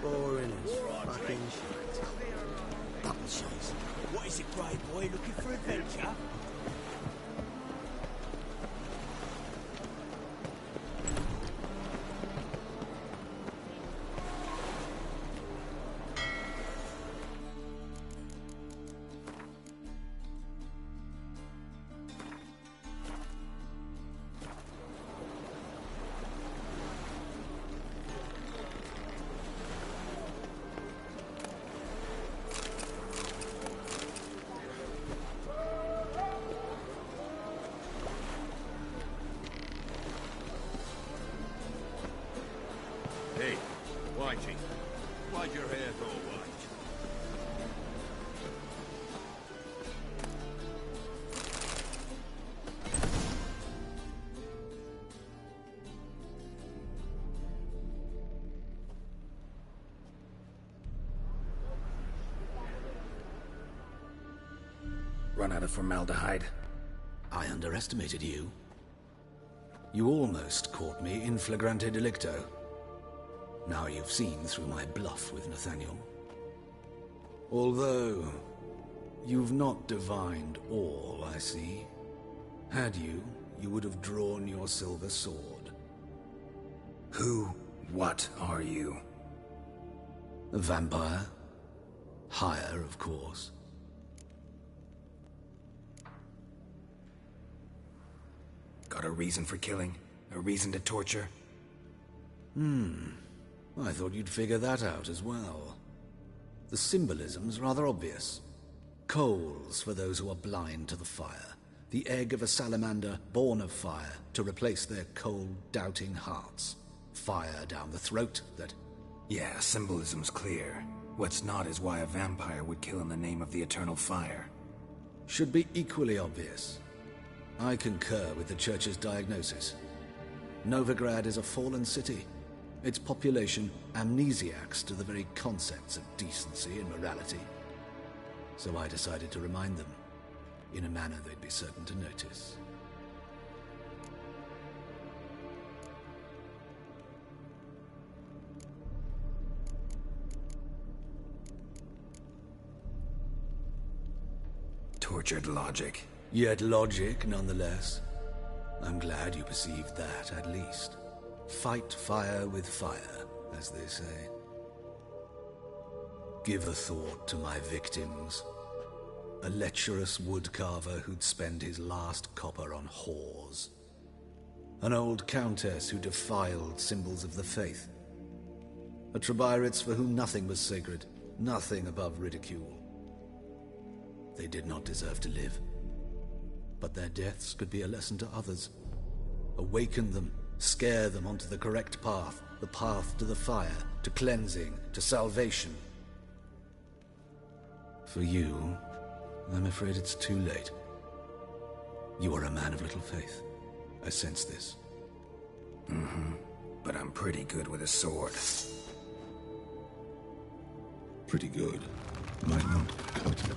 Boring as fucking shit. Double shots. What is it, Grey Boy? Looking for adventure? Hey, Whitey. Why'd your hair go white? Run out of formaldehyde. I underestimated you. You almost caught me in flagrante delicto. Now you've seen through my bluff with Nathaniel. Although, you've not divined all, I see. Had you, you would have drawn your silver sword. What are you? A vampire. Higher, of course. Got a reason for killing? A reason to torture? I thought you'd figure that out as well. The symbolism's rather obvious. Coals for those who are blind to the fire. The egg of a salamander born of fire to replace their cold, doubting hearts. Fire down the throat that... Yeah, symbolism's clear. What's not is why a vampire would kill in the name of the eternal fire. Should be equally obvious. I concur with the Church's diagnosis. Novigrad is a fallen city. Its population amnesiacs to the very concepts of decency and morality. So I decided to remind them, in a manner they'd be certain to notice. Tortured logic. Yet logic, nonetheless. I'm glad you perceived that, at least. Fight fire with fire, as they say. Give a thought to my victims. A lecherous woodcarver who'd spend his last copper on whores. An old countess who defiled symbols of the faith. A Trebyrites for whom nothing was sacred, nothing above ridicule. They did not deserve to live. But their deaths could be a lesson to others. Awaken them, scare them onto the correct path, the path to the fire, to cleansing, to salvation. For you, I'm afraid it's too late. You are a man of little faith. I sense this. But I'm pretty good with a sword. Pretty good. Might not cut it.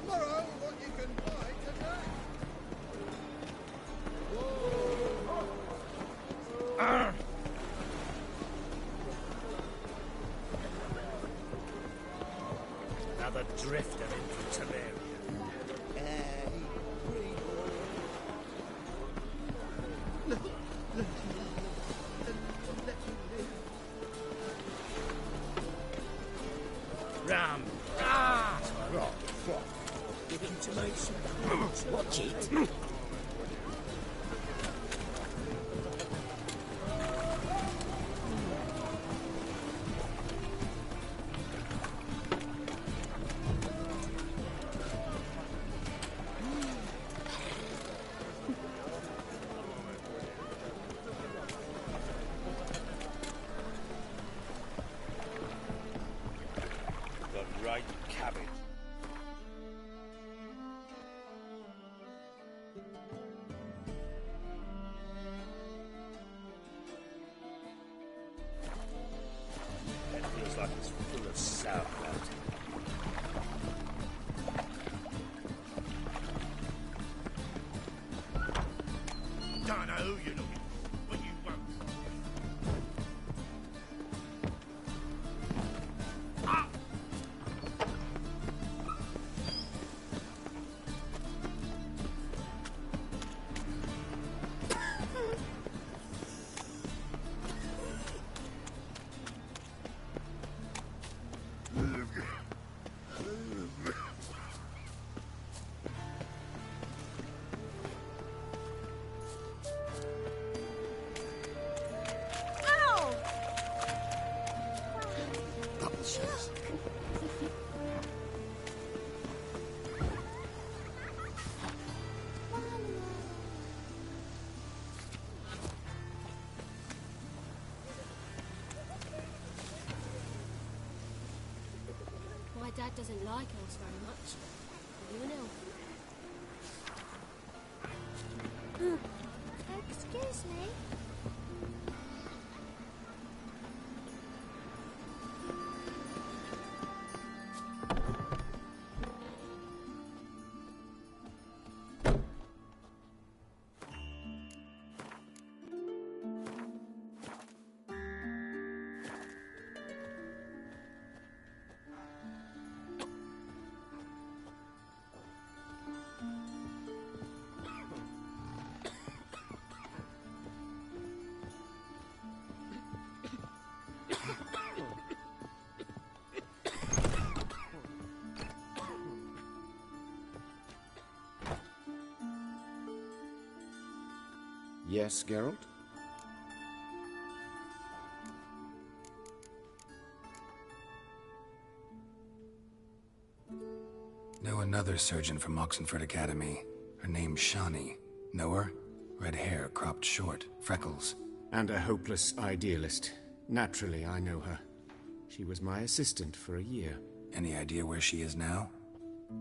Tomorrow, what you can buy today. Another drift of Infantalaria. Ram. Give him to make some points. Watch it. The right cabbage. That feels like it's full of sauerkraut. Don't know who you're looking for, but you won't. My dad doesn't like elves very much. Are you an elf? Excuse me. Yes, Geralt? Know another surgeon from Oxenford Academy. Her name's Shani. Know her? Red hair, cropped short, freckles. And a hopeless idealist. Naturally, I know her. She was my assistant for a year. Any idea where she is now?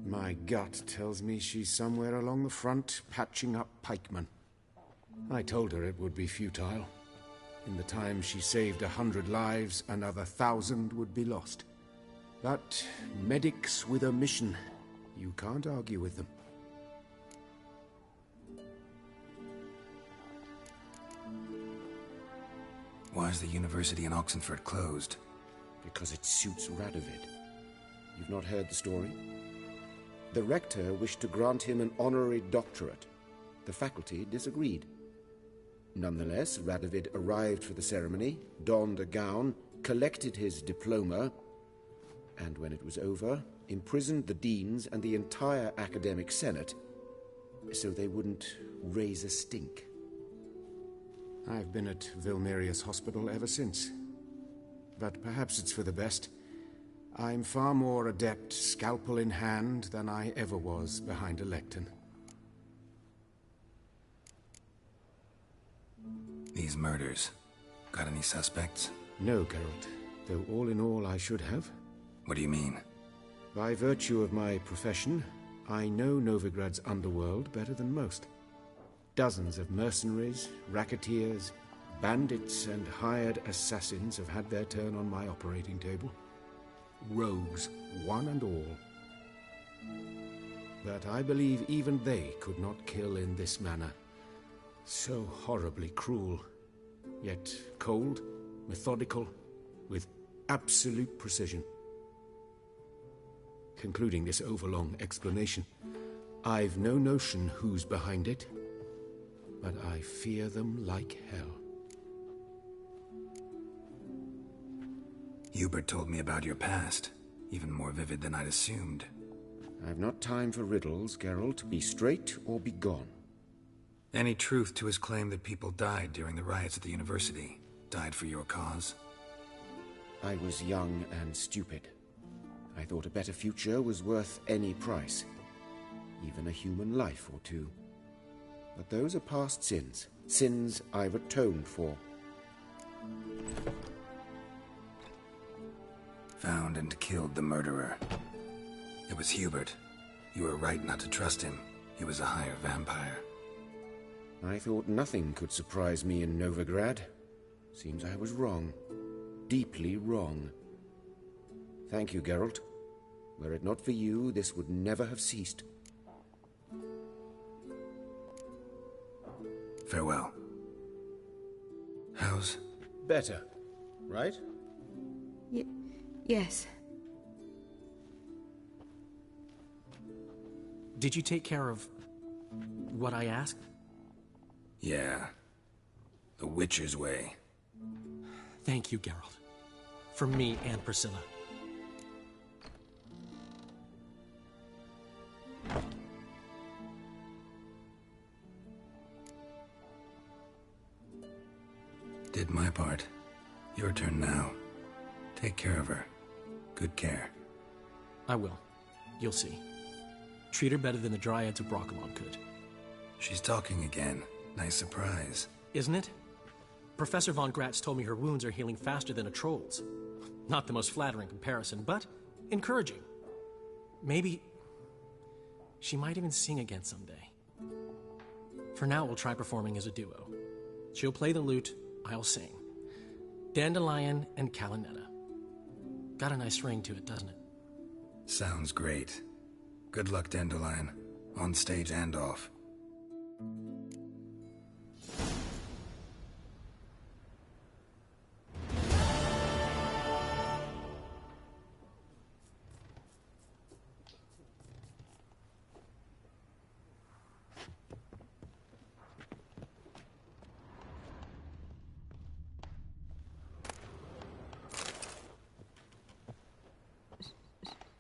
My gut tells me she's somewhere along the front, patching up pikemen. I told her it would be futile. In the time she saved 100 lives, another 1,000 would be lost. But medics with a mission, you can't argue with them. Why is the university in Oxenford closed? Because it suits Radovid. You've not heard the story? The rector wished to grant him an honorary doctorate. The faculty disagreed. Nonetheless, Radovid arrived for the ceremony, donned a gown, collected his diploma, and when it was over, imprisoned the deans and the entire academic senate so they wouldn't raise a stink. I've been at Vilmerius Hospital ever since. But perhaps it's for the best. I'm far more adept scalpel in hand than I ever was behind a lectern. These murders. Got any suspects? No, Geralt. Though all in all I should have. What do you mean? By virtue of my profession, I know Novigrad's underworld better than most. Dozens of mercenaries, racketeers, bandits, and hired assassins have had their turn on my operating table. Rogues, one and all. But I believe even they could not kill in this manner. So horribly cruel, yet cold, methodical, with absolute precision. Concluding this overlong explanation, I've no notion who's behind it, but I fear them like hell. Hubert told me about your past, even more vivid than I'd assumed. I've not time for riddles, Geralt. Be straight or be gone. Any truth to his claim that people died during the riots at the university? Died for your cause? I was young and stupid. I thought a better future was worth any price. Even a human life or two. But those are past sins. Sins I've atoned for. Found and killed the murderer. It was Hubert. You were right not to trust him. He was a higher vampire. I thought nothing could surprise me in Novigrad. Seems I was wrong. Deeply wrong. Thank you, Geralt. Were it not for you, this would never have ceased. Farewell. How's... Better, right? Yes. Did you take care of what I asked? Yeah. The Witcher's way. Thank you, Geralt. From me and Priscilla. Did my part. Your turn now. Take care of her. Good care. I will. You'll see. Treat her better than the Dryads of Brokilon could. She's talking again. Nice surprise. Isn't it? Professor von Gratz told me her wounds are healing faster than a troll's. Not the most flattering comparison, but encouraging. Maybe she might even sing again someday. For now, we'll try performing as a duo. She'll play the lute, I'll sing. Dandelion and Calinetta. Got a nice ring to it, doesn't it? Sounds great. Good luck, Dandelion. On stage and off.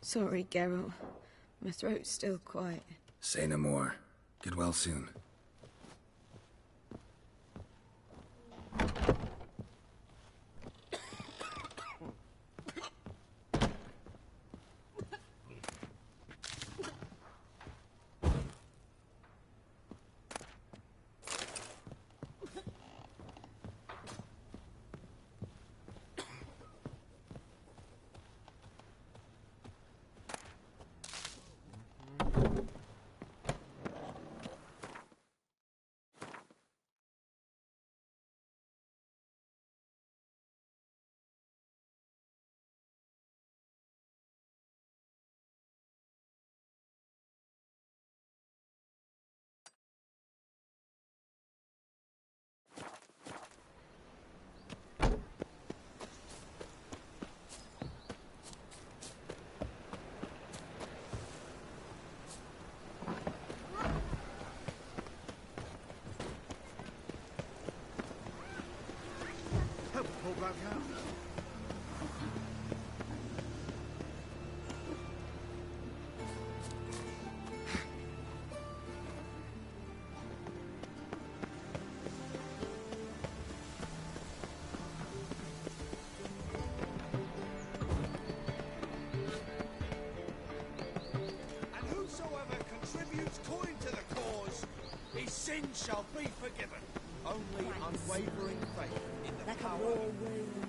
Sorry, Geralt. My throat's still quiet. Say no more. Get well soon. Sin shall be forgiven. Only unwavering faith in the power.